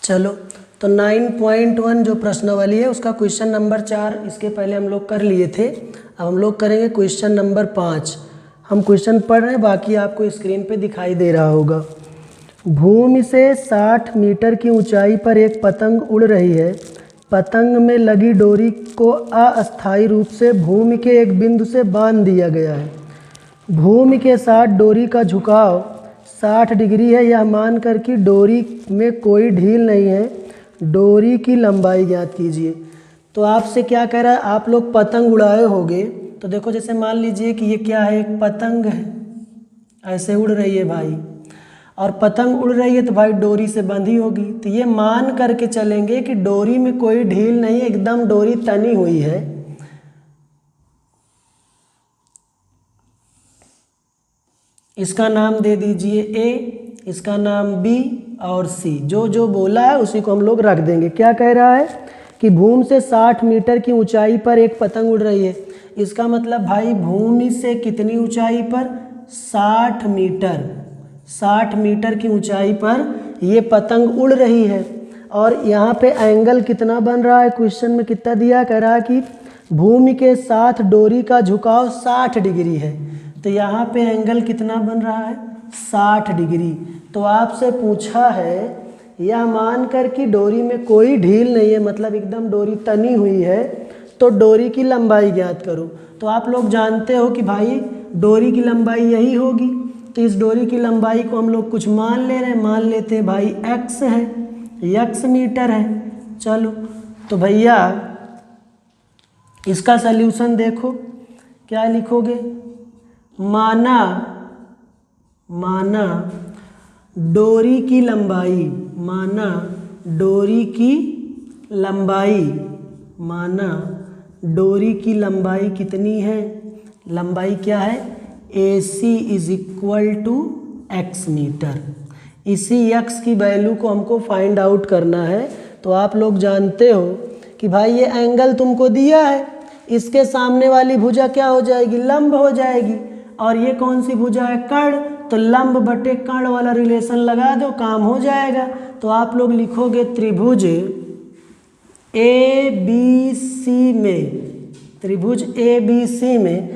चलो तो 9.1 जो प्रश्नावली है उसका क्वेश्चन नंबर 4 इसके पहले हम लोग कर लिए थे। अब हम लोग करेंगे क्वेश्चन नंबर 5। हम क्वेश्चन पढ़ रहे हैं, बाकी आपको स्क्रीन पे दिखाई दे रहा होगा। भूमि से 60 मीटर की ऊंचाई पर एक पतंग उड़ रही है। पतंग में लगी डोरी को अस्थायी रूप से भूमि के एक बिंदु से बांध दिया गया है। भूमि के साथ डोरी का झुकाव 60 डिग्री है, यह मानकर कि डोरी में कोई ढील नहीं है। डोरी की लंबाई ज्ञात कीजिए। तो आपसे क्या कह रहा है, आप लोग पतंग उड़ाए होगे। तो देखो जैसे मान लीजिए कि ये क्या है, एक पतंग है, ऐसे उड़ रही है भाई, और पतंग उड़ रही है तो भाई डोरी से बंधी होगी। तो ये मान करके चलेंगे कि डोरी में कोई ढील नहीं है, एकदम डोरी तनी हुई है। इसका नाम दे दीजिए ए, इसका नाम बी और सी। जो जो बोला है उसी को हम लोग रख देंगे। क्या कह रहा है कि भूमि से 60 मीटर की ऊंचाई पर एक पतंग उड़ रही है। इसका मतलब भाई भूमि से कितनी ऊंचाई पर, 60 मीटर। 60 मीटर की ऊंचाई पर ये पतंग उड़ रही है। और यहाँ पे एंगल कितना बन रहा है, क्वेश्चन में कितना दिया, कह रहा है कि भूमि के साथ डोरी का झुकाव 60 डिग्री है। तो यहाँ पे एंगल कितना बन रहा है, 60 डिग्री। तो आपसे पूछा है यह मानकर कि डोरी में कोई ढील नहीं है, मतलब एकदम डोरी तनी हुई है, तो डोरी की लंबाई ज्ञात करो। तो आप लोग जानते हो कि भाई डोरी की लंबाई यही होगी। तो इस डोरी की लंबाई को हम लोग कुछ मान ले रहे हैं, मान लेते हैं भाई x है, x मीटर है। चलो तो भैया इसका सल्यूशन देखो, क्या लिखोगे, माना डोरी की लंबाई, माना डोरी की लंबाई, माना डोरी की लंबाई कितनी है, लंबाई क्या है, AC is equal to x meter. इसी x की वैल्यू को हमको फाइंड आउट करना है। तो आप लोग जानते हो कि भाई ये एंगल तुमको दिया है, इसके सामने वाली भुजा क्या हो जाएगी, लंब हो जाएगी। और ये कौन सी भुजा है, कर्ण। तो लंब बटे कर्ण वाला रिलेशन लगा दो, काम हो जाएगा। तो आप लोग लिखोगे त्रिभुज ABC में, त्रिभुज ABC में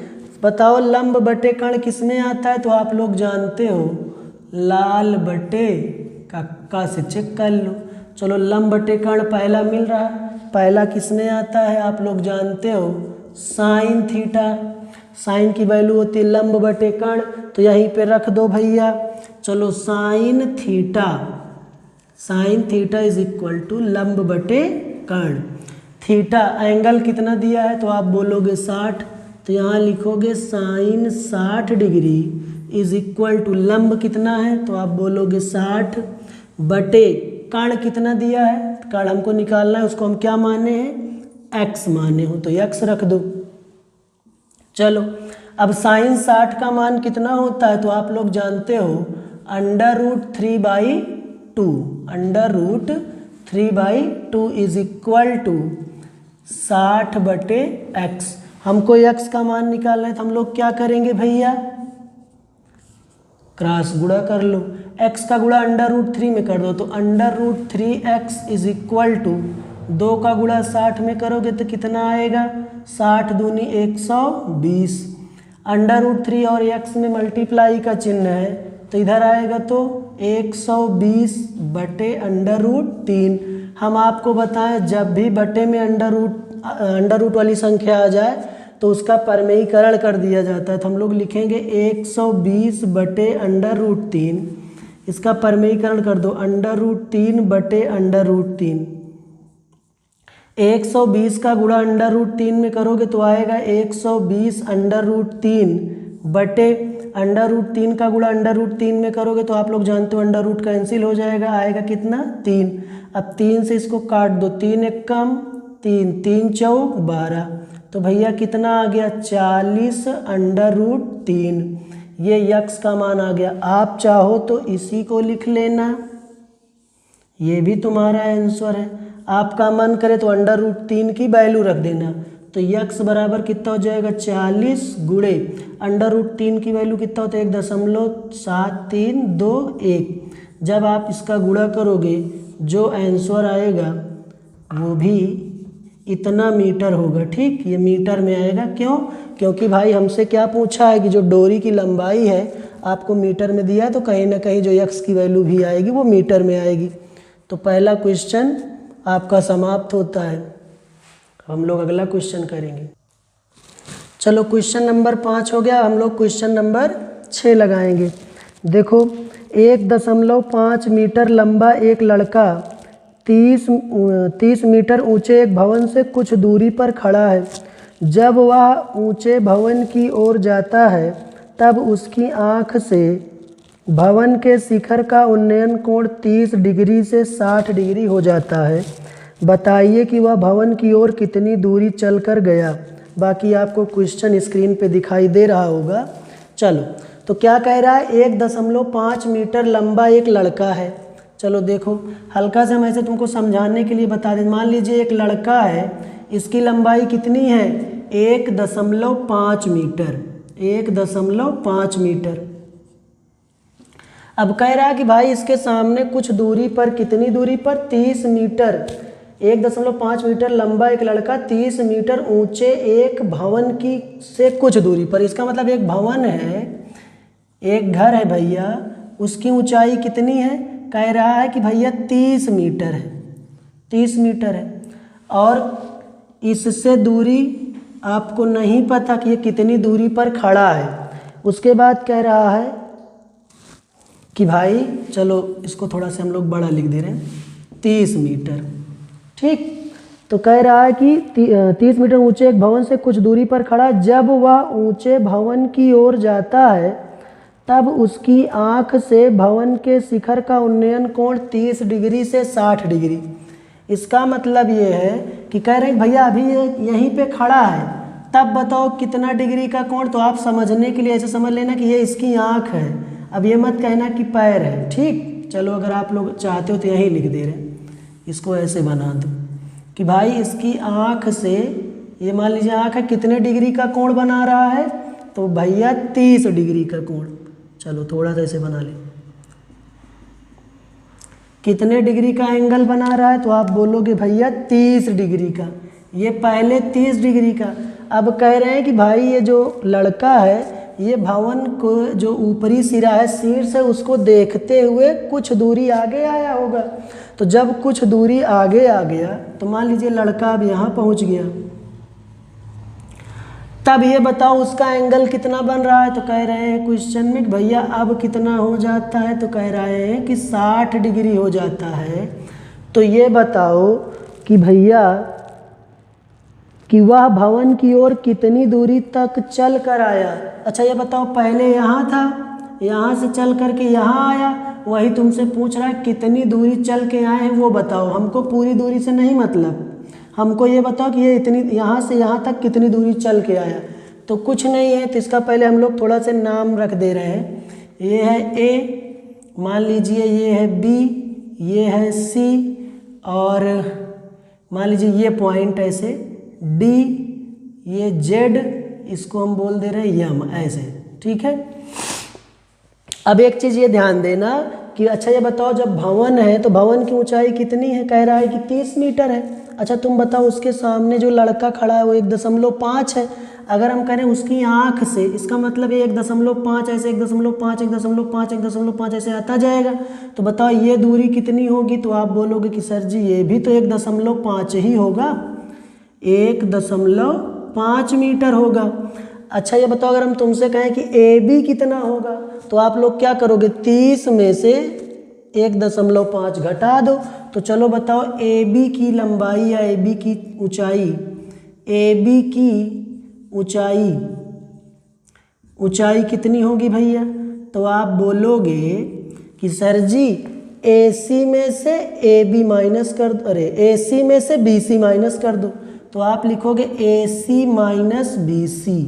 बताओ लंब बटे कर्ण किस में आता है। तो आप लोग जानते हो लाल बटे कक्का से चेक कर लो। चलो लंब बटे कर्ण पहला मिल रहा है, पहला किस में आता है, आप लोग जानते हो साइन थीटा। साइन की वैल्यू होती है लंब बटे कर्ण, तो यहीं पे रख दो भैया। चलो sine theta is equal to लंब बटे कर्ण। थीटा एंगल कितना दिया है, तो आप बोलोगे 60। तो यहाँ लिखोगे sine 60 degree is equal to लंब कितना है, तो आप बोलोगे 60 बटे कर्ण कितना दिया है, कर्ण हमको निकालना है, उसको हम क्या माने हैं, x माने हो, तो x रख दो। चलो अब साइन 60 का मान कितना होता है, तो आप लोग जानते हो √3/2, √3/2 इज इक्वल टू 60 बटे x। हमको x का मान निकालना है, तो हम लोग क्या करेंगे भैया, क्रॉस गुणा कर लो। x का गुणा √3 में कर दो, तो √3x इज इक्वल टू 2 का गुणा 60 में करोगे तो कितना आएगा, 60 दूनी 120। √3 और x में मल्टीप्लाई का चिन्ह है, तो इधर आएगा तो 120 बटे √3। हम आपको बताएं जब भी बटे में अंडर रूट वाली संख्या आ जाए तो उसका परमेयीकरण कर दिया जाता है। तो हम लोग लिखेंगे 120 बटे √3, इसका परमेयीकरण कर दो √3 बटे √3। 120 का गुणा √3 में करोगे तो आएगा 120 √3 बटे √3 का गुणा √3 में करोगे तो आप लोग जानते हो √ कैंसिल हो जाएगा, आएगा कितना, 3। अब 3 से इसको काट दो, 3 एक कम 3, 3 चौक 12। तो भैया कितना आ गया, 40 √3। ये x का मान आ गया। आप चाहो तो इसी को लिख लेना, ये भी तुम्हारा आंसर है। आपका मन करे तो √3 की वैल्यू रख देना। तो x बराबर कितना हो जाएगा, 40 गुणे √3 की वैल्यू कितना होता है, 1.7321। जब आप इसका गुणा करोगे जो आंसर आएगा वो भी इतना मीटर होगा। ठीक, ये मीटर में आएगा। क्यों? क्योंकि भाई हमसे क्या पूछा है कि जो डोरी की लंबाई है आपको मीटर में दिया है, तो कहीं ना कहीं जो x की वैल्यू भी आएगी वो मीटर में आएगी। तो पहला क्वेश्चन आपका समाप्त होता है। हम लोग अगला क्वेश्चन करेंगे। चलो क्वेश्चन नंबर 5 हो गया, हम लोग क्वेश्चन नंबर 6 लगाएंगे। देखो 1.5 मीटर लंबा एक लड़का 30 मीटर ऊंचे एक भवन से कुछ दूरी पर खड़ा है। जब वह ऊंचे भवन की ओर जाता है तब उसकी आँख से भवन के शिखर का उन्नयन कोण 30 डिग्री से 60 डिग्री हो जाता है। बताइए कि वह भवन की ओर कितनी दूरी चलकर गया। बाकी आपको क्वेश्चन स्क्रीन पे दिखाई दे रहा होगा। चलो तो क्या कह रहा है, 1.5 मीटर लंबा एक लड़का है। चलो देखो हल्का से हम ऐसे तुमको समझाने के लिए बता दें। मान लीजिए एक लड़का है, इसकी लंबाई कितनी है 1.5 मीटर, 1.5 मीटर। अब कह रहा है कि भाई इसके सामने कुछ दूरी पर, कितनी दूरी पर 30 मीटर, 1.5 मीटर लंबा एक लड़का 30 मीटर ऊंचे एक भवन की से कुछ दूरी पर। इसका मतलब एक भवन है, एक घर है भैया, उसकी ऊंचाई कितनी है, कह रहा है कि भैया 30 मीटर है, 30 मीटर है। और इससे दूरी आपको नहीं पता कि ये कितनी दूरी पर खड़ा है। उसके बाद कह रहा है कि भाई चलो इसको थोड़ा सा हम लोग बड़ा लिख दे रहे हैं, 30 मीटर। ठीक, तो कह रहा है कि 30 मीटर ऊंचे एक भवन से कुछ दूरी पर खड़ा। जब वह ऊंचे भवन की ओर जाता है तब उसकी आँख से भवन के शिखर का उन्नयन कोण 30 डिग्री से 60 डिग्री। इसका मतलब ये है कि कह रहे हैं भैया अभी ये यहीं पे खड़ा है, तब बताओ कितना डिग्री का कोण। तो आप समझने के लिए ऐसे समझ लेना कि ये इसकी आँख है, अब ये मत कहना कि पैर है। ठीक, चलो अगर आप लोग चाहते हो तो यहीं लिख दे रहे हैं, इसको ऐसे बना दो कि भाई इसकी आँख से, ये मान लीजिए आँख है, कितने डिग्री का कोण बना रहा है, तो भैया 30 डिग्री का कोण। चलो थोड़ा सा ऐसे बना ले, कितने डिग्री का एंगल बना रहा है, तो आप बोलोगे भैया 30 डिग्री का। ये पहले 30 डिग्री का। अब कह रहे हैं कि भाई ये जो लड़का है ये भवन को जो ऊपरी सिरा है शीर्ष है उसको देखते हुए कुछ दूरी आगे आया होगा। तो जब कुछ दूरी आगे आ गया तो मान लीजिए लड़का अब यहाँ पहुँच गया, तब ये बताओ उसका एंगल कितना बन रहा है। तो कह रहे हैं क्वेश्चन में भैया अब कितना हो जाता है, तो कह रहे हैं कि 60 डिग्री हो जाता है। तो ये बताओ कि भैया कि वह भवन की ओर कितनी दूरी तक चल कर आया। अच्छा ये बताओ पहले यहाँ था, यहाँ से चल करके यहाँ आया, वही तुमसे पूछ रहा है कितनी दूरी चल के आए हैं वो बताओ। हमको पूरी दूरी से नहीं मतलब, हमको ये बताओ कि ये इतनी यहाँ से यहाँ तक कितनी दूरी चल के आया। तो कुछ नहीं है, तो इसका पहले हम लोग थोड़ा सा नाम रख दे रहे हैं। ये है ए, मान लीजिए ये है बी, ये है सी, और मान लीजिए ये पॉइंट ऐसे डी, ये जेड, इसको हम बोल दे रहे हैं यम, ऐसे। ठीक है, अब एक चीज़ ये ध्यान देना कि अच्छा ये बताओ जब भवन है तो भवन की ऊंचाई कितनी है, कह रहा है कि 30 मीटर है। अच्छा तुम बताओ उसके सामने जो लड़का खड़ा है वो 1.5 है। अगर हम करें उसकी आँख से, इसका मतलब ये 1.5 ऐसे 1.5 1.5 1.5 ऐसे आता जाएगा। तो बताओ ये दूरी कितनी होगी, तो आप बोलोगे कि सर जी ये भी तो 1.5 ही होगा, 1.5 मीटर होगा। अच्छा ये बताओ अगर हम तुमसे कहें कि ए बी कितना होगा, तो आप लोग क्या करोगे, 30 में से 1.5 घटा दो। तो चलो बताओ ए बी की लंबाई या ए बी की ऊंचाई, ए बी की ऊंचाई कितनी होगी भैया। तो आप बोलोगे कि सर जी ए सी में से ए बी माइनस कर दो, अरे ए सी में से बी सी माइनस कर दो। तो आप लिखोगे ए सी माइनस बी सी।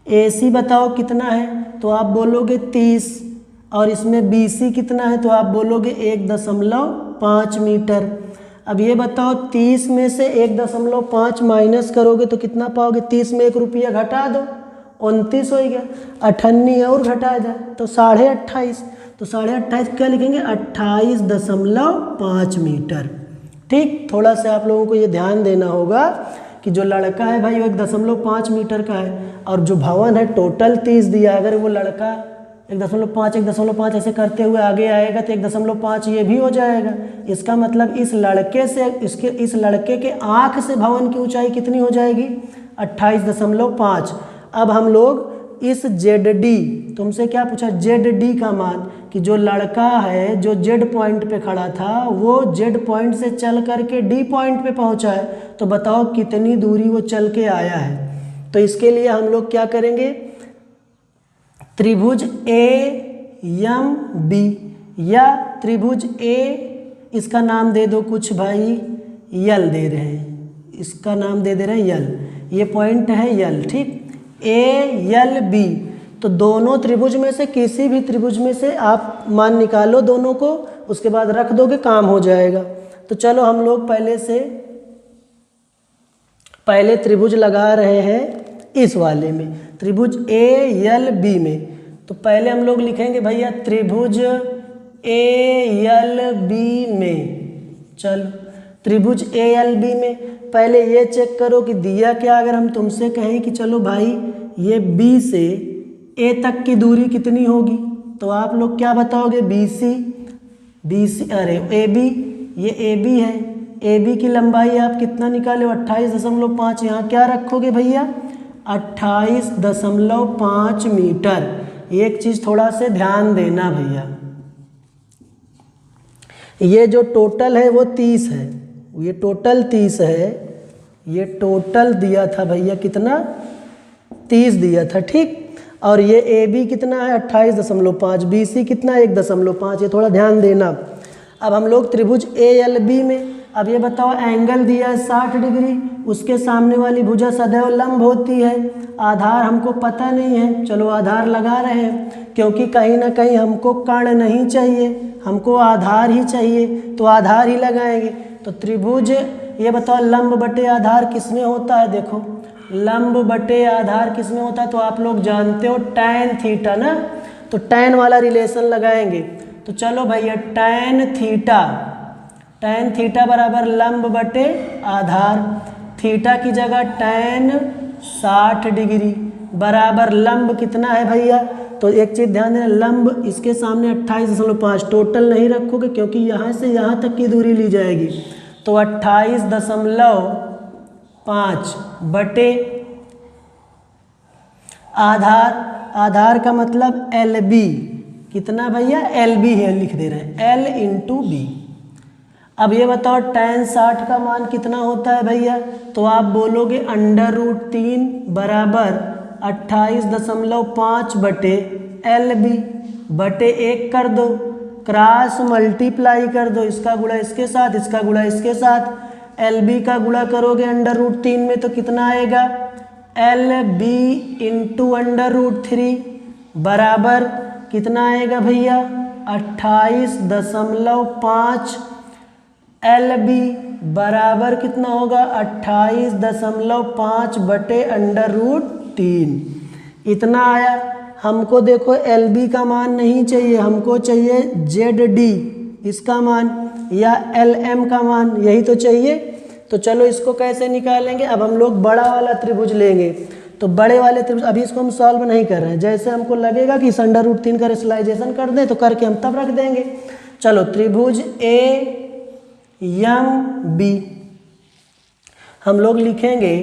ए सी बताओ कितना है, तो आप बोलोगे 30, और इसमें बी सी कितना है, तो आप बोलोगे 1.5 मीटर। अब ये बताओ 30 में से 1.5 माइनस करोगे तो कितना पाओगे, 30 में 1 रुपया घटा दो, 29 हो गया, 98 और घटा जाए तो 28.5। तो 28.5 क्या लिखेंगे 28.5 मीटर। ठीक, थोड़ा सा आप लोगों को ये ध्यान देना होगा कि जो लड़का है भाई वो 1.5 मीटर का है और जो भवन है टोटल 30 दिया है। अगर वो लड़का 1.5 ऐसे करते हुए आगे आएगा तो 1.5 ये भी हो जाएगा। इसका मतलब इस लड़के के आँख से भवन की ऊंचाई कितनी हो जाएगी 28.5। अब हम लोग इस ZD, तुमसे क्या पूछा ZD का मान, कि जो लड़का है जो Z पॉइंट पे खड़ा था वो Z पॉइंट से चल करके D पॉइंट पे पहुंचा है, तो बताओ कितनी दूरी वो चल के आया है। तो इसके लिए हम लोग क्या करेंगे, त्रिभुज AMB या त्रिभुज A, इसका नाम दे दो कुछ भाई, यल दे रहे हैं, इसका नाम दे दे रहे हैं यल, ये पॉइंट है यल। ठीक, ALB, तो दोनों त्रिभुज में से किसी भी त्रिभुज में से आप मान निकालो दोनों को, उसके बाद रख दोगे काम हो जाएगा। तो चलो हम लोग पहले त्रिभुज लगा रहे हैं इस वाले में, त्रिभुज ALB में। तो पहले हम लोग लिखेंगे भैया त्रिभुज ALB में। चलो त्रिभुज ALB में पहले ये चेक करो कि दिया क्या। अगर हम तुमसे कहें कि चलो भाई ये B से A तक की दूरी कितनी होगी, तो आप लोग क्या बताओगे, BC अरे AB, ये AB है, AB की लंबाई आप कितना निकाले 28.5। यहाँ क्या रखोगे भैया 28.5 मीटर। एक चीज़ थोड़ा से ध्यान देना भैया, ये जो टोटल है वो 30 है, ये टोटल 30 है, ये टोटल दिया था भैया कितना 30 दिया था। ठीक, और ये AB कितना है 28.5, BC कितना 1.5, ये थोड़ा ध्यान देना। अब हम लोग त्रिभुज ALB में, अब ये बताओ एंगल दिया है 60 डिग्री, उसके सामने वाली भुजा सदैव लंब होती है, आधार हमको पता नहीं है, चलो आधार लगा रहे हैं क्योंकि कहीं ना कहीं हमको कर्ण नहीं चाहिए, हमको आधार ही चाहिए, तो आधार ही लगाएंगे। तो त्रिभुज, ये बताओ लंब बटे आधार किसमें होता है, देखो लंब बटे आधार किसमें होता है, तो आप लोग जानते हो tan थीटा ना, तो tan वाला रिलेशन लगाएंगे। तो चलो भैया tan थीटा बराबर लंब बटे आधार, थीटा की जगह tan 60 डिग्री बराबर लंब कितना है भैया, तो एक चीज़ ध्यान देना, लंब इसके सामने 28.5, टोटल नहीं रखोगे क्योंकि यहाँ से यहाँ तक की दूरी ली जाएगी, तो 28.5 बटे आधार, आधार का मतलब LB कितना भैया LB है, लिख दे रहे हैं L इंटू B। अब ये बताओ tan 60 का मान कितना होता है भैया, तो आप बोलोगे √3 बराबर 28.5 बटे LB बटे 1 कर दो, क्रॉस मल्टीप्लाई कर दो, इसका गुणा इसके साथ, इसका गुणा इसके साथ, LB का गुणा करोगे √3 में तो कितना आएगा LB इंटू √3 बराबर कितना आएगा भैया 28.5, LB बराबर कितना होगा 28.5 बटे √3, इतना आया। हमको देखो LB का मान नहीं चाहिए, हमको चाहिए ZD इसका मान या LM का मान, यही तो चाहिए। तो चलो इसको कैसे निकालेंगे, अब हम लोग बड़ा वाला त्रिभुज लेंगे, तो बड़े वाले त्रिभुज, अभी इसको हम सॉल्व नहीं कर रहे हैं, जैसे हमको लगेगा कि इस √3 का रेशनलाइजेशन कर दें तो करके हम तब रख देंगे। चलो त्रिभुज AMB हम लोग लिखेंगे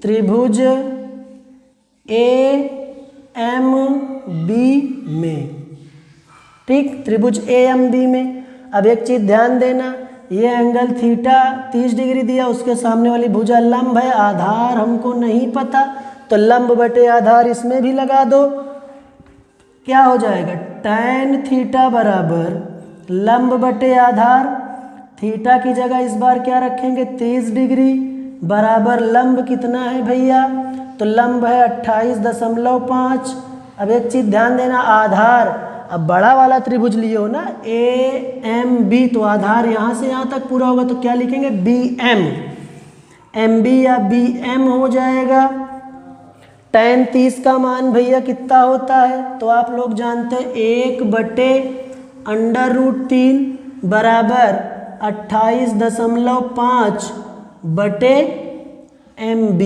त्रिभुज AMB में, ठीक, त्रिभुज AMB में। अब एक चीज़ ध्यान देना, ये एंगल थीटा 30 डिग्री दिया, उसके सामने वाली भुजा लंब है, आधार हमको नहीं पता, तो लंब बटे आधार इसमें भी लगा दो, क्या हो जाएगा tan थीटा बराबर लंब बटे आधार, थीटा की जगह इस बार क्या रखेंगे 30 डिग्री बराबर लंब कितना है भैया, तो लंब है 28.5। अब एक चीज़ ध्यान देना, आधार, अब बड़ा वाला त्रिभुज लिए हो ना AMB, तो आधार यहाँ से यहाँ तक पूरा होगा, तो क्या लिखेंगे BM, MB या BM हो जाएगा। tan 30 का मान भैया कितना होता है, तो आप लोग जानते हैं 1 बटे √3 बराबर 28.5 बटे MB।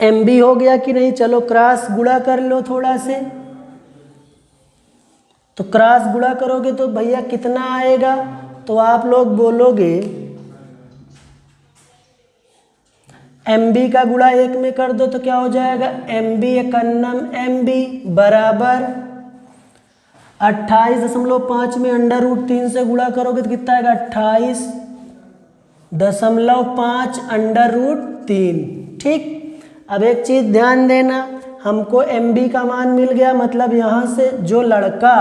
MB हो गया कि नहीं? चलो क्रॉस गुणा कर लो थोड़ा से। तो क्रॉस गुणा करोगे तो भैया कितना आएगा? तो आप लोग बोलोगे MB का गुणा 1 में कर दो तो क्या हो जाएगा? MB एकन्नम MB बराबर 28.5 में √3 से गुणा करोगे तो कितना आएगा? 28.5 √3। ठीक। अब एक चीज़ ध्यान देना, हमको MB का मान मिल गया, मतलब यहाँ से जो लड़का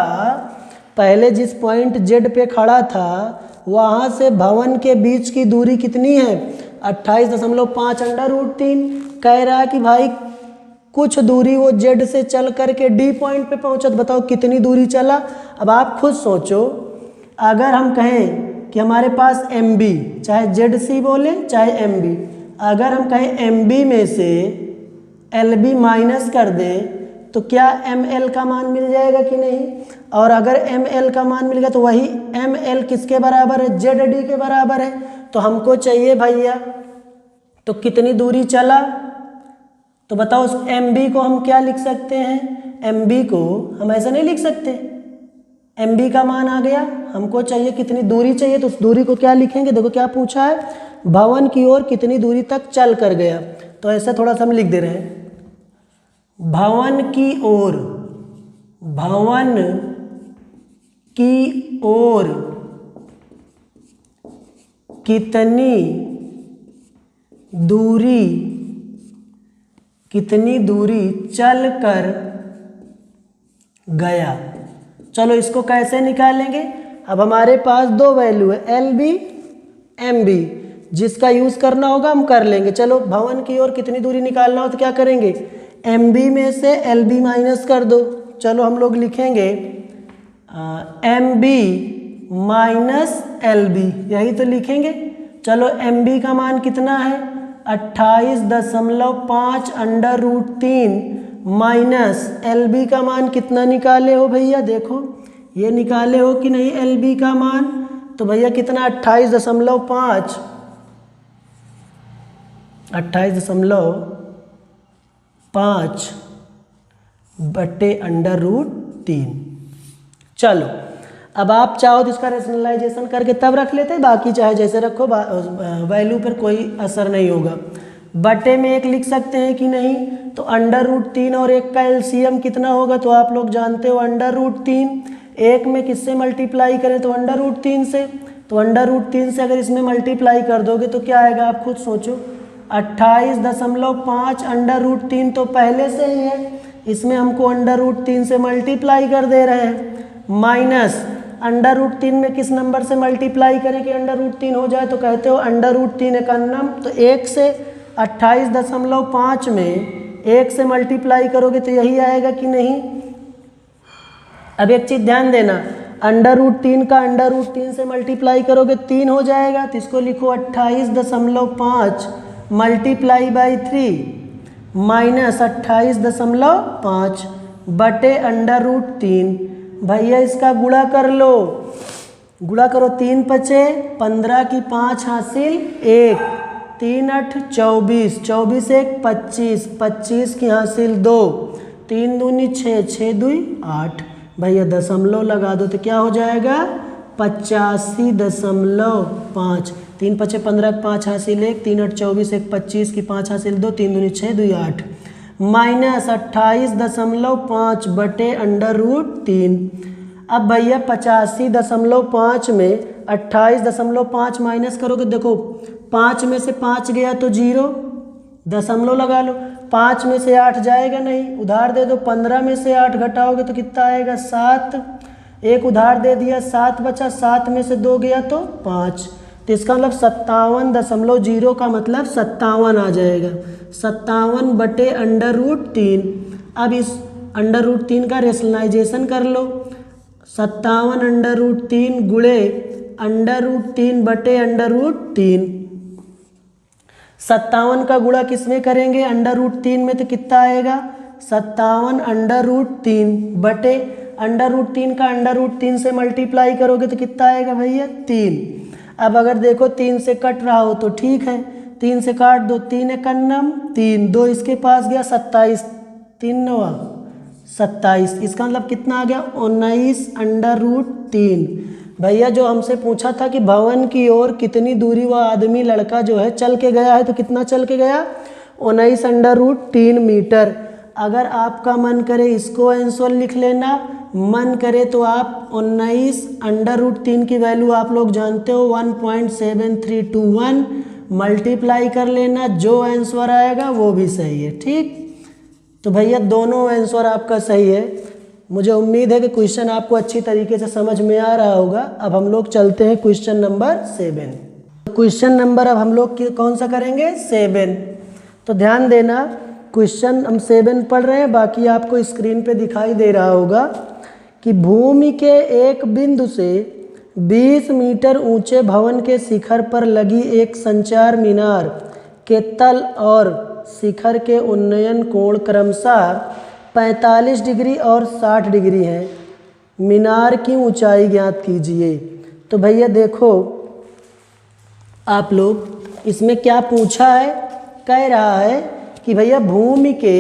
पहले जिस पॉइंट Z पे खड़ा था वहाँ से भवन के बीच की दूरी कितनी है? 28.5 √3। कह रहा है कि भाई कुछ दूरी वो Z से चल करके D पॉइंट पे पहुँचा, तो बताओ कितनी दूरी चला। अब आप खुद सोचो, अगर हम कहें कि हमारे पास MB, चाहे ZC बोले चाहे MB, अगर हम कहें MB में से LB माइनस कर दें तो क्या ML का मान मिल जाएगा कि नहीं? और अगर ML का मान मिल गया तो वही ML किसके बराबर है? ZD के बराबर है। तो हमको चाहिए भैया तो कितनी दूरी चला। तो बताओ उस MB को हम क्या लिख सकते हैं? MB को हम ऐसा नहीं लिख सकते, MB का मान आ गया, हमको चाहिए कितनी दूरी चाहिए, तो उस दूरी को क्या लिखेंगे? देखो क्या पूछा है, भवन की ओर कितनी दूरी तक चल कर गया। तो ऐसा थोड़ा सा हम लिख दे रहे हैं, भवन की ओर, भवन की ओर कितनी दूरी चल कर गया। चलो इसको कैसे निकालेंगे? अब हमारे पास दो वैल्यू है, LB MB, जिसका यूज़ करना होगा हम कर लेंगे। चलो भवन की ओर कितनी दूरी निकालना हो तो क्या करेंगे? MB में से LB माइनस कर दो। चलो हम लोग लिखेंगे MB माइनस LB, यही तो लिखेंगे। चलो MB का मान कितना है? 28.5 √3 माइनस LB का मान कितना निकाले हो भैया? देखो ये निकाले हो कि नहीं LB का मान? तो भैया कितना? 28.5 बटे √3। चलो अब आप चाहो तो इसका रेशनलाइजेशन करके तब रख लेते हैं, बाकी चाहे जैसे रखो, वैल्यू पर कोई असर नहीं होगा। बटे में 1 लिख सकते हैं कि नहीं? तो √3 और 1 का LCM कितना होगा? तो आप लोग जानते हो √3। 1 में किससे मल्टीप्लाई करें? तो √3 से। तो √3 से अगर इसमें मल्टीप्लाई कर दोगे तो क्या आएगा? आप खुद सोचो, 28.5 √3 तो पहले से ही है, इसमें हमको √3 से मल्टीप्लाई कर दे रहे हैं, माइनस √3 में किस नंबर से मल्टीप्लाई करें कि √3 हो जाए? तो कहते हो √3 एकन्नम, तो 1 से 28.5 में 1 से मल्टीप्लाई करोगे तो यही आएगा कि नहीं? अब एक चीज़ ध्यान देना, √3 का √3 से मल्टीप्लाई करोगे 3 हो जाएगा, तो इसको लिखो 28.5 मल्टीप्लाई बाई 3 माइनस 28.5 बटे √3। भैया इसका गुणा कर लो, गुणा करो, 3 पचे 15 की 5 हासिल 1, 3 8 24, 24 1 25, 25 की हासिल 2, 3 दूनी 6, 6 2 8। भैया दशमलव लगा दो तो क्या हो जाएगा? 85.5। 3 पचे 15 की 5 हासिल 1, 3 8 24 1 25 की 5 हासिल 2, 3 दूनी 6 2 8 माइनस 28.5 बटे √3। अब भैया 85.5 में 28.5 माइनस करोगे, देखो 5 में से 5 गया तो 0, दशमलव लगा लो। 5 में से 8 जाएगा नहीं, उधार दे दो, 15 में से 8 घटाओगे तो कितना आएगा? 7। एक उधार दे दिया, 7 बचा, 7 में से 2 गया तो 5, तो इसका मतलब 57.0 का मतलब 57 आ जाएगा। 57 बटे √3। अब इस √3 का रेशनलाइजेशन कर लो, 57 √3 गुणे √3 बटे √3। 57 का गुणा किस में करेंगे? √3 में, तो कितना आएगा? 57 √3 बटे अंडर रूट 3 का अंडर रूट 3 से मल्टीप्लाई करोगे तो कितना आएगा भैया 3। अब अगर देखो 3 से कट रहा हो तो ठीक है, 3 से काट दो, 3 एकन्नम 3, 2 इसके पास गया 27, 3 9 27, इसका मतलब कितना आ गया 19 अंडर रूट 3। भैया जो हमसे पूछा था कि भवन की ओर कितनी दूरी वह आदमी लड़का जो है चल के गया है, तो कितना चल के गया 19 अंडर रूट 3 मीटर। अगर आपका मन करे इसको आंसर लिख लेना, मन करे तो आप 19 अंडर रूट 3 की वैल्यू आप लोग जानते हो 1.7321 मल्टीप्लाई कर लेना, जो आंसर आएगा वो भी सही है। ठीक, तो भैया दोनों आंसर आपका सही है। मुझे उम्मीद है कि क्वेश्चन आपको अच्छी तरीके से समझ में आ रहा होगा। अब हम लोग चलते हैं क्वेश्चन नंबर 7। क्वेश्चन नंबर अब हम लोग कौन सा करेंगे 7। तो ध्यान देना, क्वेश्चन हम 7 पढ़ रहे हैं, बाकी आपको स्क्रीन पे दिखाई दे रहा होगा कि भूमि के एक बिंदु से 20 मीटर ऊंचे भवन के शिखर पर लगी एक संचार मीनार के तल और शिखर के उन्नयन कोण क्रमशः 45 डिग्री और 60 डिग्री है। मीनार की ऊंचाई ज्ञात कीजिए। तो भैया देखो आप लोग इसमें क्या पूछा है, कह रहा है कि भैया भूमि के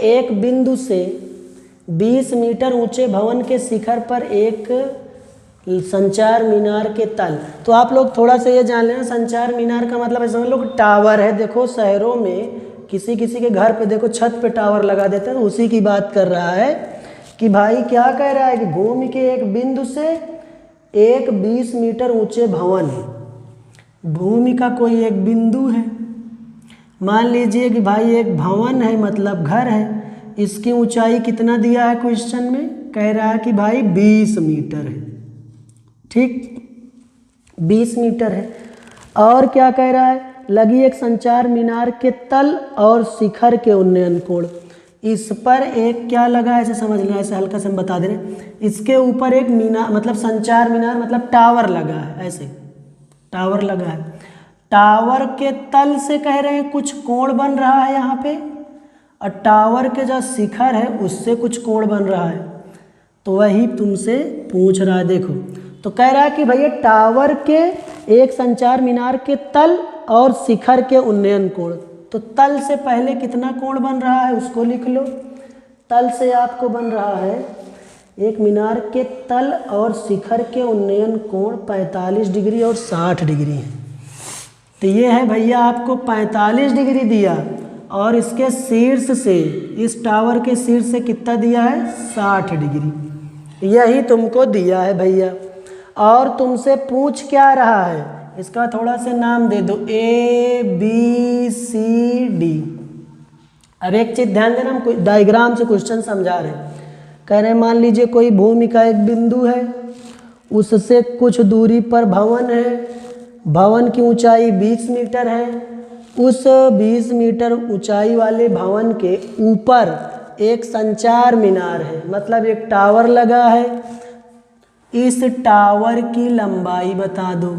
एक बिंदु से 20 मीटर ऊंचे भवन के शिखर पर एक संचार मीनार के तल। तो आप लोग थोड़ा सा ये जान लेना, संचार मीनार का मतलब है समझ लो टावर है। देखो शहरों में किसी किसी के घर पे देखो छत पे टावर लगा देते हैं, तो उसी की बात कर रहा है कि भाई क्या कह रहा है कि भूमि के एक बिंदु से एक 20 मीटर ऊंचे भवन है। भूमि का कोई एक बिंदु है, मान लीजिए कि भाई एक भवन है मतलब घर है, इसकी ऊंचाई कितना दिया है क्वेश्चन में, कह रहा है कि भाई 20 मीटर है। ठीक, 20 मीटर है। और क्या कह रहा है, लगी एक संचार मीनार के तल और शिखर के उन्नयन कोण। इस पर एक क्या लगा है, ऐसे समझ लेना, ऐसे हल्का से हम बता दे रहे हैं। इसके ऊपर एक मीनार मतलब संचार मीनार मतलब टावर लगा है, ऐसे टावर लगा है। टावर के तल से कह रहे हैं कुछ कोण बन रहा है यहाँ पे, और टावर के जो शिखर है उससे कुछ कोण बन रहा है। तो वही तुमसे पूछ रहा है। देखो तो कह रहा है कि भैया टावर के एक संचार मीनार के तल और शिखर के उन्नयन कोण। तो तल से पहले कितना कोण बन रहा है उसको लिख लो। तल से आपको बन रहा है एक मीनार के तल और शिखर के उन्नयन कोण 45 डिग्री और 60 डिग्री है। तो ये है भैया आपको 45 डिग्री दिया, और इसके शीर्ष से इस टावर के शीर्ष से कितना दिया है 60 डिग्री, यही तुमको दिया है भैया। और तुमसे पूछ क्या रहा है, इसका थोड़ा सा नाम दे दो ABCD। अब एक चीज़ ध्यान देना, हम कोई डायग्राम से क्वेश्चन समझा रहे हैं। कह रहे हैं मान लीजिए कोई भूमि का एक बिंदु है, उससे कुछ दूरी पर भवन है, भवन की ऊंचाई 20 मीटर है। उस 20 मीटर ऊंचाई वाले भवन के ऊपर एक संचार मीनार है, मतलब एक टावर लगा है। इस टावर की लंबाई बता दो,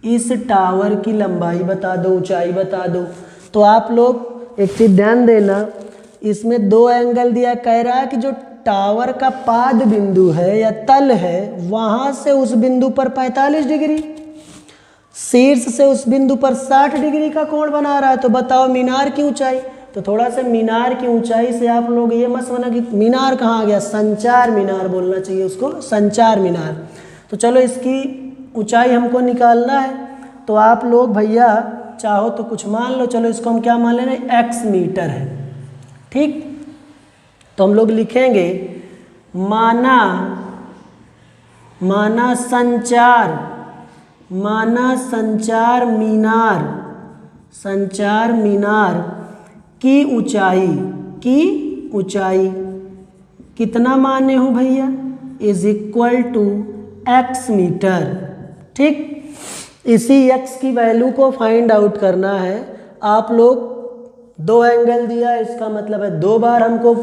इस टावर की लंबाई बता दो, ऊंचाई बता दो। तो आप लोग एक चीज़ ध्यान देना, इसमें दो एंगल दिया। कह रहा है कि जो टावर का पाद बिंदु है या तल है, वहाँ से उस बिंदु पर 45 डिग्री, शीर्ष से उस बिंदु पर 60 डिग्री का कोण बना रहा है। तो बताओ मीनार की ऊंचाई। तो थोड़ा सा मीनार की ऊंचाई से आप लोग ये मत समझना कि मीनार कहाँ आ गया, संचार मीनार बोलना चाहिए उसको, संचार मीनार। तो चलो इसकी ऊंचाई हमको निकालना है, तो आप लोग भैया चाहो तो कुछ मान लो। चलो इसको हम क्या मान ले रहे हैं, x मीटर है। ठीक, तो हम लोग लिखेंगे माना संचार मीनार की ऊंचाई कितना माने हो भैया, = x मीटर। ठीक, इसी x की वैल्यू को फाइंड आउट करना है। आप लोग दो एंगल दिया, इसका मतलब है 2 बार हमको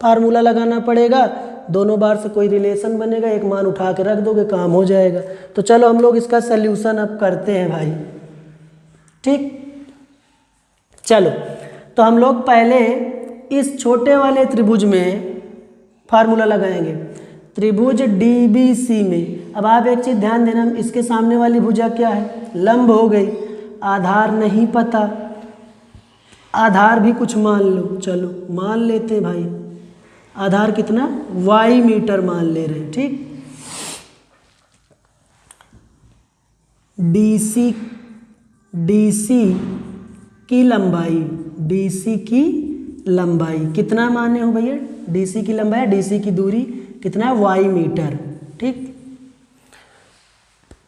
फार्मूला लगाना पड़ेगा, दोनों बार से कोई रिलेशन बनेगा, एक मान उठा के रख दोगे, काम हो जाएगा। तो चलो हम लोग इसका सल्यूशन अब करते हैं भाई। ठीक, चलो तो हम लोग पहले इस छोटे वाले त्रिभुज में फार्मूला लगाएंगे, त्रिभुज DBC में। अब आप एक चीज़ ध्यान देना, इसके सामने वाली भुजा क्या है, लंब हो गई, आधार नहीं पता, आधार भी कुछ मान लो, चलो मान लेते हैं भाई, आधार कितना y मीटर मान ले रहे हैं, ठीक। DC की लंबाई, DC की लंबाई कितना माने हो भैया, DC की लंबाई, DC की दूरी कितना है y मीटर, ठीक।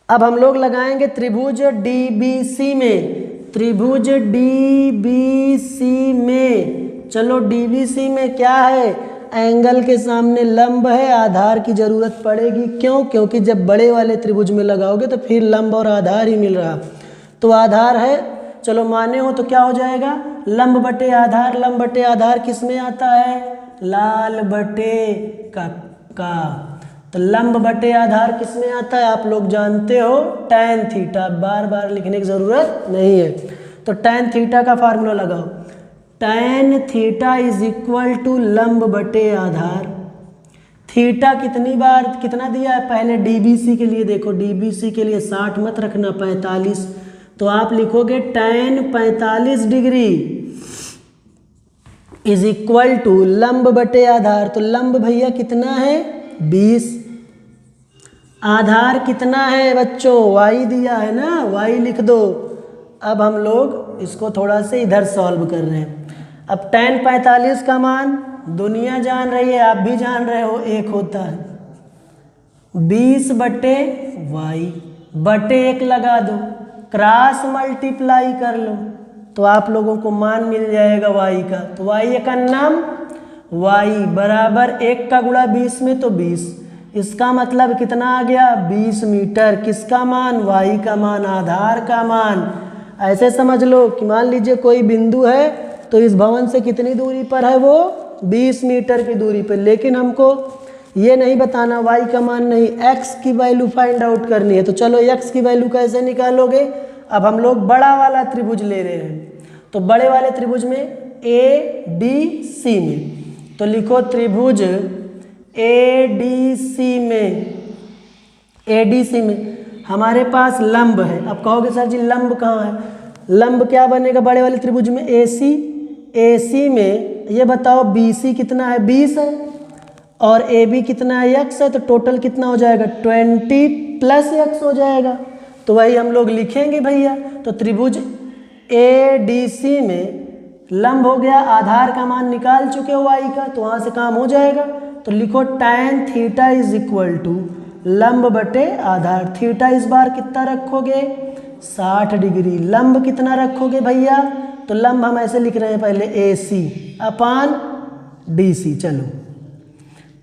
अब हम लोग लगाएंगे त्रिभुज DBC में, त्रिभुज DBC में, चलो DBC में क्या है, एंगल के सामने लंब है, आधार की जरूरत पड़ेगी, क्यों, क्योंकि जब बड़े वाले त्रिभुज में लगाओगे तो फिर लंब और आधार ही मिल रहा, तो आधार है, चलो माने हो तो क्या हो जाएगा, लंब बटे आधार, लंब बटे आधार किस में आता है, लाल बटे का, तो लंब बटे आधार किस में आता है, आप लोग जानते हो tan थीटा, बार बार लिखने की ज़रूरत नहीं है। तो tan थीटा का फार्मूला लगाओ, tan theta is equal to लंब बटे आधार। थीटा कितनी बार कितना दिया है, पहले DBC के लिए देखो, DBC के लिए 60 मत रखना, 45, तो आप लिखोगे tan 45 degree is equal to लंब बटे आधार, तो लंब भैया कितना है 20, आधार कितना है बच्चों, y दिया है ना, y लिख दो। अब हम लोग इसको थोड़ा से इधर सॉल्व कर रहे हैं। अब tan 45 का मान दुनिया जान रही है, आप भी जान रहे हो, एक होता है 20 बटे y बटे 1 लगा दो, क्रॉस मल्टीप्लाई कर लो, तो आप लोगों को मान मिल जाएगा y का, तो y का नाम y बराबर 1 का गुणा 20 में तो 20, इसका मतलब कितना आ गया 20 मीटर, किसका मान, y का मान, आधार का मान। ऐसे समझ लो कि मान लीजिए कोई बिंदु है तो इस भवन से कितनी दूरी पर है, वो 20 मीटर की दूरी पर, लेकिन हमको ये नहीं बताना, y का मान नहीं, x की वैल्यू फाइंड आउट करनी है। तो चलो x की वैल्यू कैसे निकालोगे, अब हम लोग बड़ा वाला त्रिभुज ले रहे हैं, तो बड़े वाले त्रिभुज में ADC में, तो लिखो त्रिभुज ADC में हमारे पास लंब है। अब कहोगे सर जी लंब कहाँ है, लंब क्या बनेगा बड़े वाले त्रिभुज में, AC में ये बताओ BC कितना है 20 है, और AB कितना है x है, तो टोटल कितना हो जाएगा 20 प्लस x हो जाएगा, तो वही हम लोग लिखेंगे भैया। तो त्रिभुज ADC में लंब हो गया, आधार का मान निकाल चुके हो y का, तो वहाँ से काम हो जाएगा। तो लिखो tan theta is equal to लंब बटे आधार, थीटा इस बार कितना रखोगे 60 डिग्री, लंब कितना रखोगे भैया, तो लंब हम ऐसे लिख रहे हैं पहले AC अपान DC, चलो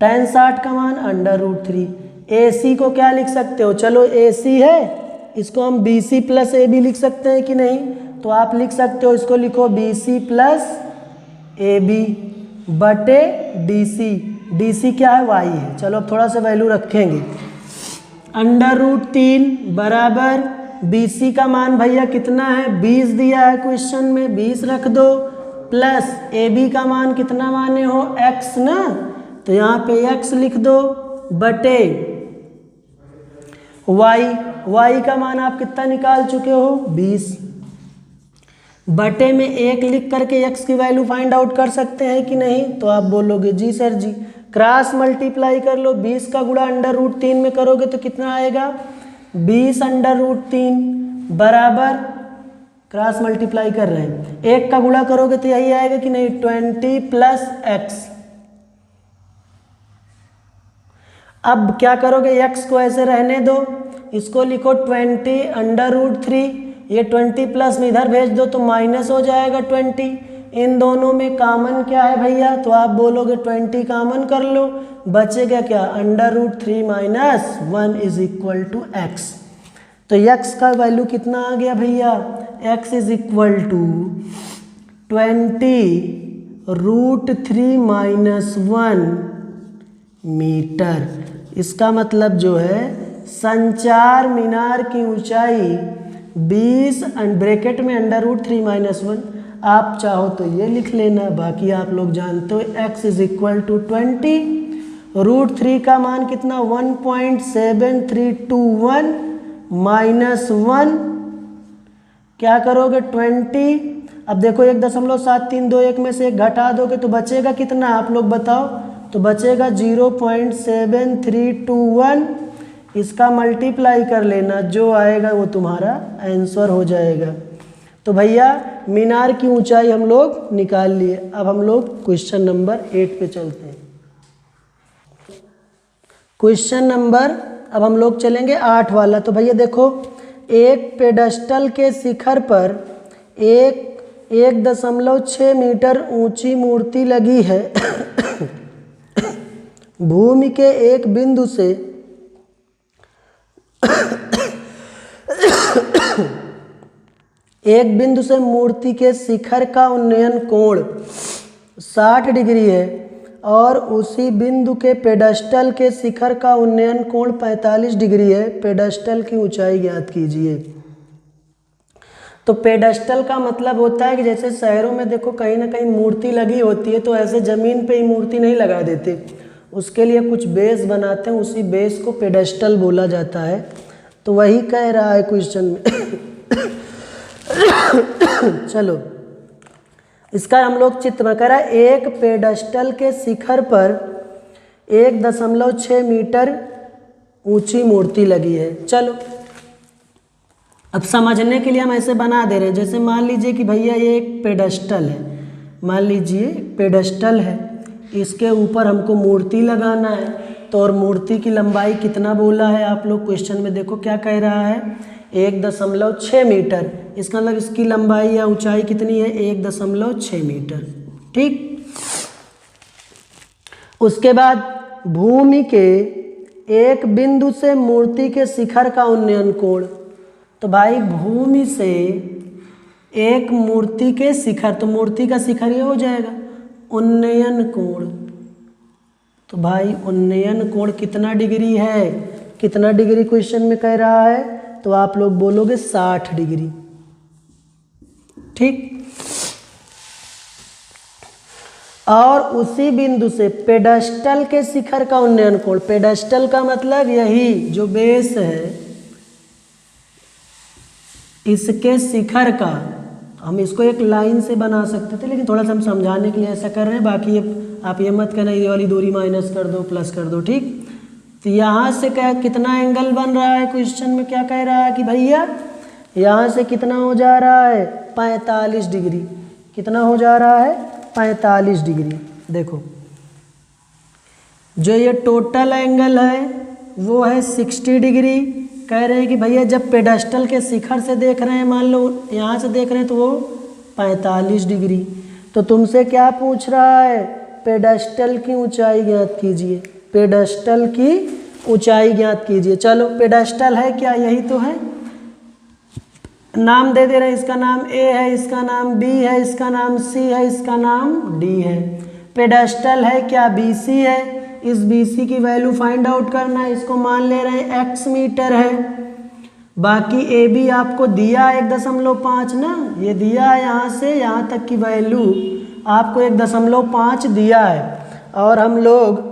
tan 60 का मान √3, AC को क्या लिख सकते हो, चलो AC है, इसको हम BC प्लस AB लिख सकते हैं कि नहीं, तो आप लिख सकते हो, इसको लिखो BC प्लस AB बटे DC क्या है y है, चलो अब थोड़ा सा वैल्यू रखेंगे, √3 बराबर BC का मान भैया कितना है 20 दिया है क्वेश्चन में, 20 रख दो, प्लस AB का मान कितना माने हो x ना, तो यहाँ पे x लिख दो, बटे y का मान आप कितना निकाल चुके हो 20, बटे में 1 लिख करके x की वैल्यू फाइंड आउट कर सकते हैं कि नहीं, तो आप बोलोगे जी सर जी, क्रॉस मल्टीप्लाई कर लो, 20 का गुणा √3 में करोगे तो कितना आएगा 20 √3 बराबर, क्रॉस मल्टीप्लाई कर रहे हैं, 1 का गुणा करोगे तो यही आएगा कि नहीं 20 प्लस x। अब क्या करोगे, x को ऐसे रहने दो, इसको लिखो 20 √3, ये 20 प्लस में इधर भेज दो तो माइनस हो जाएगा 20, इन दोनों में कॉमन क्या है भैया, तो आप बोलोगे 20 कॉमन कर लो, बचेगा क्या √3 minus 1 is equal to x, तो x का वैल्यू कितना आ गया भैया, x is equal to 20 √3 minus 1 meter. इसका मतलब जो है संचार मीनार की ऊंचाई 20 ब्रैकेट में √3 माइनस 1, आप चाहो तो ये लिख लेना, बाकी आप लोग जानते हो x इज इक्वल टू 20, √3 का मान कितना 1.7321 -1, क्या करोगे 20। अब देखो 1.732 में से एक घटा दोगे तो बचेगा कितना, आप लोग बताओ, तो बचेगा 0.7321, इसका मल्टीप्लाई कर लेना, जो आएगा वो तुम्हारा आंसर हो जाएगा। तो भैया मीनार की ऊंचाई हम लोग निकाल लिए। अब हम लोग क्वेश्चन नंबर 8 पे चलते हैं। क्वेश्चन नंबर अब हम लोग चलेंगे 8 वाला। तो भैया देखो, एक पेडस्टल के शिखर पर 1.6 मीटर ऊंची मूर्ति लगी है। भूमि के एक बिंदु से मूर्ति के शिखर का उन्नयन कोण 60 डिग्री है और उसी बिंदु के पेडस्टल के शिखर का उन्नयन कोण 45 डिग्री है। पेडस्टल की ऊंचाई ज्ञात कीजिए। तो पेडस्टल का मतलब होता है कि जैसे शहरों में देखो कहीं ना कहीं मूर्ति लगी होती है, तो ऐसे ज़मीन पे ही मूर्ति नहीं लगा देते, उसके लिए कुछ बेस बनाते हैं, उसी बेस को पेडस्टल बोला जाता है। तो वही कह रहा है क्वेश्चन में। चलो इसका हम लोग चित्र करा। एक पेडस्टल के शिखर पर 1.6 मीटर ऊंची मूर्ति लगी है। चलो अब समझने के लिए हम ऐसे बना दे रहे हैं, जैसे मान लीजिए कि भैया ये एक पेडस्टल है, मान लीजिए पेडस्टल है, इसके ऊपर हमको मूर्ति लगाना है। तो और मूर्ति की लंबाई कितना बोला है, आप लोग क्वेश्चन में देखो क्या कह रहा है, 1.6 मीटर। इसका मतलब इसकी लंबाई या ऊंचाई कितनी है, 1.6 मीटर। ठीक, उसके बाद भूमि के एक बिंदु से मूर्ति के शिखर का उन्नयन कोण। तो भाई भूमि से एक मूर्ति के शिखर, तो मूर्ति का शिखर ये हो जाएगा, उन्नयन कोण। तो भाई उन्नयन कोण कितना डिग्री है, कितना डिग्री क्वेश्चन में कह रहा है, तो आप लोग बोलोगे 60 डिग्री। ठीक, और उसी बिंदु से पेडस्टल के शिखर का उन्नयन कोण, पेडस्टल का मतलब यही जो बेस है, इसके शिखर का, हम इसको एक लाइन से बना सकते थे, लेकिन थोड़ा सा हम समझाने के लिए ऐसा कर रहे हैं। बाकी आप ये मत करना ये वाली दूरी माइनस कर दो प्लस कर दो। ठीक, तो यहाँ से क्या कितना एंगल बन रहा है, क्वेश्चन में क्या कह रहा है कि भैया यहाँ से कितना हो जा रहा है, 45 डिग्री। कितना हो जा रहा है, 45 डिग्री। देखो जो ये टोटल एंगल है वो है 60 डिग्री। कह रहे हैं कि भैया जब पेडस्टल के शिखर से देख रहे हैं, मान लो यहाँ से देख रहे हैं, तो वो 45 डिग्री। तो तुमसे क्या पूछ रहा है, पेडस्टल की ऊंचाई ज्ञात कीजिए, पेडस्टल की ऊंचाई ज्ञात कीजिए। चलो पेडस्टल है क्या, यही तो है, नाम दे दे रहे हैं, इसका नाम ए है, इसका नाम बी है, इसका नाम सी है, इसका नाम डी है। पेडस्टल है क्या, BC है, इस BC की वैल्यू फाइंड आउट करना है, इसको मान ले रहे हैं x मीटर है। बाकी AB आपको दिया 1.5 ना, ये दिया है, यहाँ से यहाँ तक की वैल्यू आपको 1.5 दिया है, और हम लोग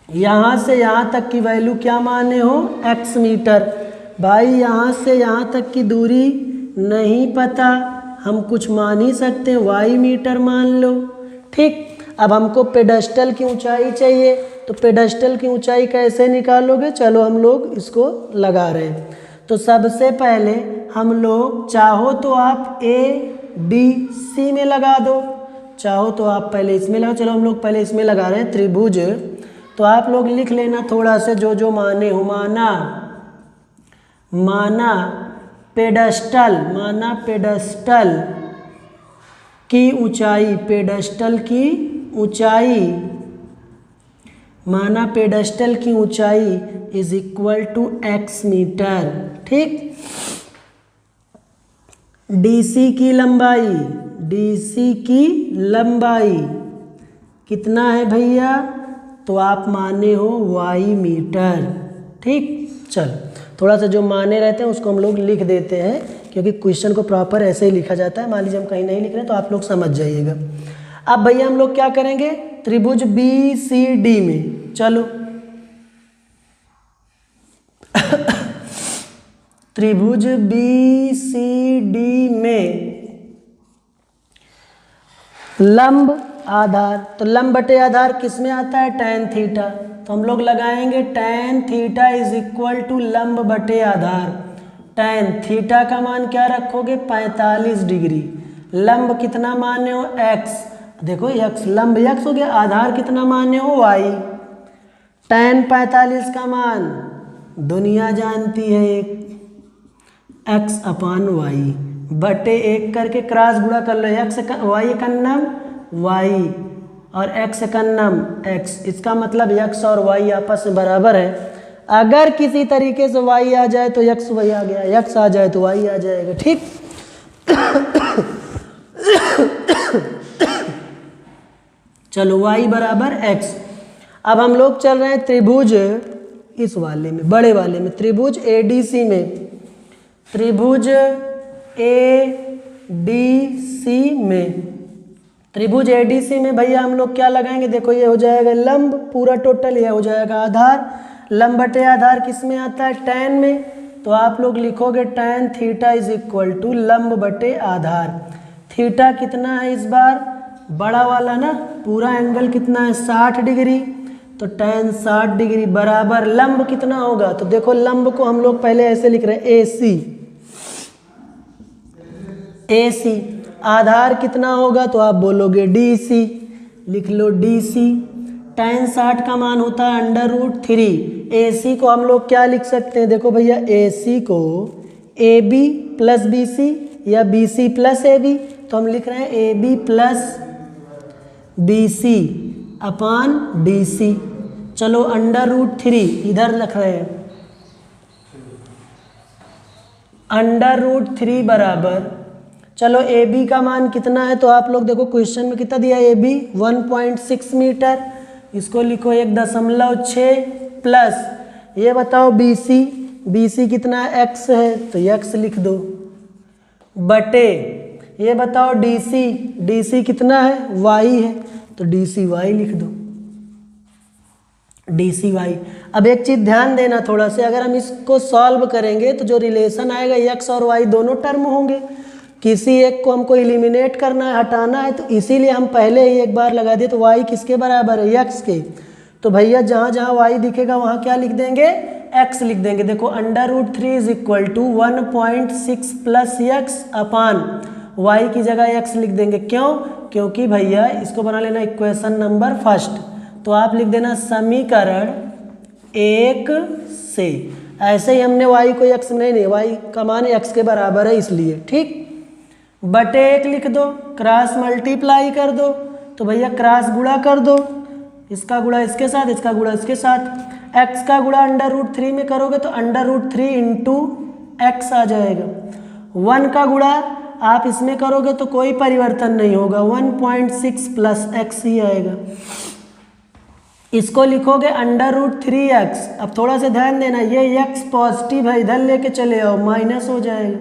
यहाँ से यहाँ तक की वैल्यू क्या माने हो, x मीटर। भाई यहाँ से यहाँ तक की दूरी नहीं पता, हम कुछ मान ही सकते हैं, y मीटर मान लो। ठीक, अब हमको पेडस्टल की ऊंचाई चाहिए, तो पेडस्टल की ऊंचाई कैसे निकालोगे, चलो हम लोग इसको लगा रहे हैं। तो सबसे पहले हम लोग, चाहो तो आप ABC में लगा दो, चाहो तो आप पहले इसमें लगा, चलो हम लोग पहले इसमें लगा रहे हैं, त्रिभुज। तो आप लोग लिख लेना थोड़ा सा जो जो माने हो, माना पेडस्टल की ऊंचाई, पेडस्टल की ऊंचाई, माना पेडस्टल की ऊंचाई is equal to x meter. ठीक, DC की लंबाई कितना है भैया, तो आप माने हो y मीटर। ठीक, चल थोड़ा सा जो माने रहते हैं उसको हम लोग लिख देते हैं क्योंकि क्वेश्चन को प्रॉपर ऐसे ही लिखा जाता है। मान लीजिए हम कहीं नहीं लिख रहे हैं तो आप लोग समझ जाइएगा। अब भैया हम लोग क्या करेंगे, त्रिभुज बी सी डी में, चलो त्रिभुज बी सी डी में लंब आधार, तो लंब बटे आधार किस में आता है, tan थीटा। तो हम लोग लगाएंगे tan theta is equal to लंब बटे आधार। tan थीटा का मान क्या रखोगे, 45 डिग्री। लंब कितना माने हो, x, देखो x, लंब x हो गया, आधार कितना माने हो, y। tan 45 का मान दुनिया जानती है, x अपान वाई बटे 1 करके क्रॉस गुणा कर लो, x y कन्नम y और x कन्नम x, इसका मतलब x और y आपस में बराबर है। अगर किसी तरीके से y आ जाए तो x वही आ गया, x आ जाए तो y आ जाएगा, ठीक। चलो y बराबर x। अब हम लोग चल रहे हैं त्रिभुज इस वाले में, बड़े वाले में, त्रिभुज ADC में, त्रिभुज ADC में, त्रिभुज ADC में भैया हम लोग क्या लगाएंगे, देखो ये हो जाएगा लंब पूरा टोटल, ये हो जाएगा आधार। लंब बटे आधार किस में आता है, tan में, तो आप लोग लिखोगे tan theta is equal to लंब बटे आधार। थीटा कितना है इस बार, बड़ा वाला ना, पूरा एंगल कितना है 60 डिग्री, तो tan 60 डिग्री बराबर लंब कितना होगा, तो देखो लंब को हम लोग पहले ऐसे लिख रहे हैं AC। आधार कितना होगा, तो आप बोलोगे DC, लिख लो DC। tan 60 का मान होता है √3। AC को हम लोग क्या लिख सकते हैं, देखो भैया AC को AB प्लस BC या BC प्लस AB, तो हम लिख रहे हैं AB प्लस BC अपान DC। चलो √3 इधर लिख रहे हैं, √3 बराबर, चलो AB का मान कितना है, तो आप लोग देखो क्वेश्चन में कितना दिया, AB 1.6 मीटर, इसको लिखो 1.6 प्लस ये बताओ BC कितना है, x है तो x लिख दो, बटे ये बताओ DC कितना है, y है तो DCy लिख दो, DCy। अब एक चीज़ ध्यान देना थोड़ा से, अगर हम इसको सॉल्व करेंगे तो जो रिलेशन आएगा x और y दोनों टर्म होंगे, किसी एक को हमको एलिमिनेट करना है, हटाना है, तो इसीलिए हम पहले ही एक बार लगा दिए। तो y किसके बराबर है, x के, तो भैया जहाँ जहाँ y दिखेगा वहाँ क्या लिख देंगे, x लिख देंगे। देखो √3 is equal to 1.6 plus x upon y की जगह x लिख देंगे, क्यों, क्योंकि भैया इसको बना लेना इक्वेशन नंबर फर्स्ट, तो आप लिख देना समीकरण 1 से। ऐसे ही हमने y को x में नहीं, y का मान x के बराबर है इसलिए, ठीक, बटे 1 लिख दो, क्रॉस मल्टीप्लाई कर दो, तो भैया क्रॉस गुणा कर दो, इसका गुणा इसके साथ, इसका गुणा इसके साथ, x का गुणा √3 में करोगे तो √3 इंटू x आ जाएगा। 1 का गुणा आप इसमें करोगे तो कोई परिवर्तन नहीं होगा, 1.6 प्लस x ही आएगा। इसको लिखोगे √3x। अब थोड़ा सा ध्यान देना, ये x पॉजिटिव है, इधर लेके चले आओ माइनस हो जाएगा,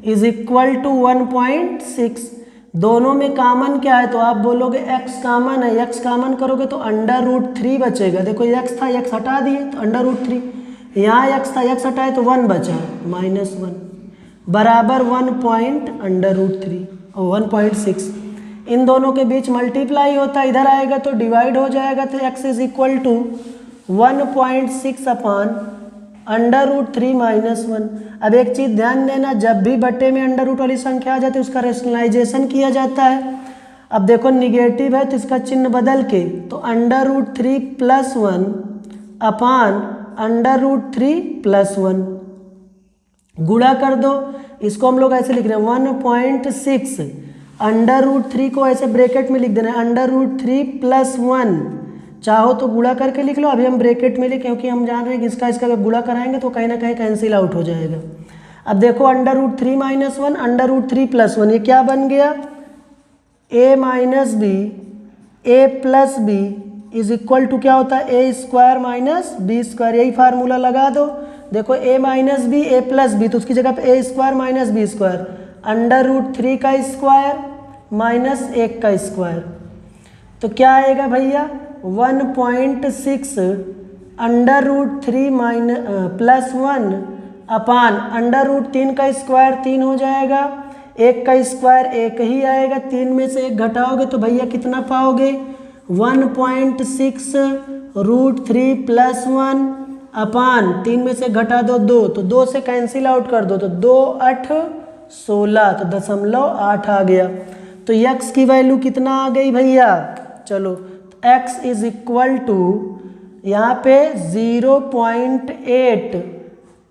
इज इक्वल टू 1.6। दोनों में कॉमन क्या है, तो आप बोलोगे x कॉमन है, x कॉमन करोगे तो √3 बचेगा। देखो x था, x हटा दिए तो √3, यहाँ x था, x हटाए तो 1 बचा, -1 बराबर 1.√3 और 1.6। इन दोनों के बीच मल्टीप्लाई होता है, इधर आएगा तो डिवाइड हो जाएगा, तो x इज इक्वल टू 1.6 अपान √3 -1। अब एक चीज़ ध्यान देना, जब भी बटे में अंडर रूट वाली संख्या आ जाती है उसका रेशनलाइजेशन किया जाता है। अब देखो निगेटिव है तो इसका चिन्ह बदल के, तो √3 + 1 अपान √3 + 1 गुणा कर दो। इसको हम लोग ऐसे लिख रहे हैं 1.6, √3 को ऐसे ब्रैकेट में लिख देना है √3 + 1, चाहो तो गुणा करके लिख लो, अभी हम ब्रैकेट में लिख, क्योंकि हम जान रहे हैं कि इसका गुणा कराएंगे तो कहीं ना कहीं कैंसिल आउट हो जाएगा। अब देखो √3 - 1 √3 + 1, ये क्या बन गया, a - b, a + b is equal to क्या होता है, a² - b²। यही फार्मूला लगा दो, देखो a minus B A plus B, तो उसकी जगह पे A square minus B square, √3 का स्क्वायर माइनस 1 का स्क्वायर, तो क्या आएगा भैया 1.6 √3 प्लस 1 अपान √3 का स्क्वायर 3 हो जाएगा, 1 का स्क्वायर 1 ही आएगा, 3 में से 1 घटाओगे तो भैया कितना पाओगे 1.6 √3 प्लस 1 अपान 3 में से घटा दो 2, तो 2 से कैंसिल आउट कर दो, तो 2 8 16, तो 0.8 आ गया। तो x की वैल्यू कितना आ गई भैया, चलो x इज इक्वल टू यहाँ पे 0.8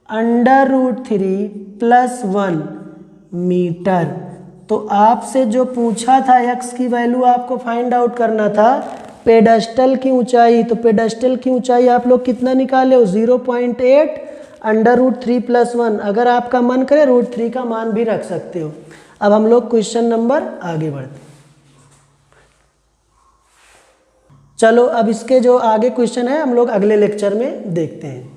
√3 प्लस 1 मीटर। तो आपसे जो पूछा था x की वैल्यू आपको फाइंड आउट करना था पेडस्टल की ऊंचाई, तो पेडस्टल की ऊंचाई आप लोग कितना निकाले हो 0.8 √3 प्लस 1, अगर आपका मन करे √3 का मान भी रख सकते हो। अब हम लोग क्वेश्चन नंबर आगे बढ़ते हैं। चलो अब इसके जो आगे क्वेश्चन है हम लोग अगले लेक्चर में देखते हैं।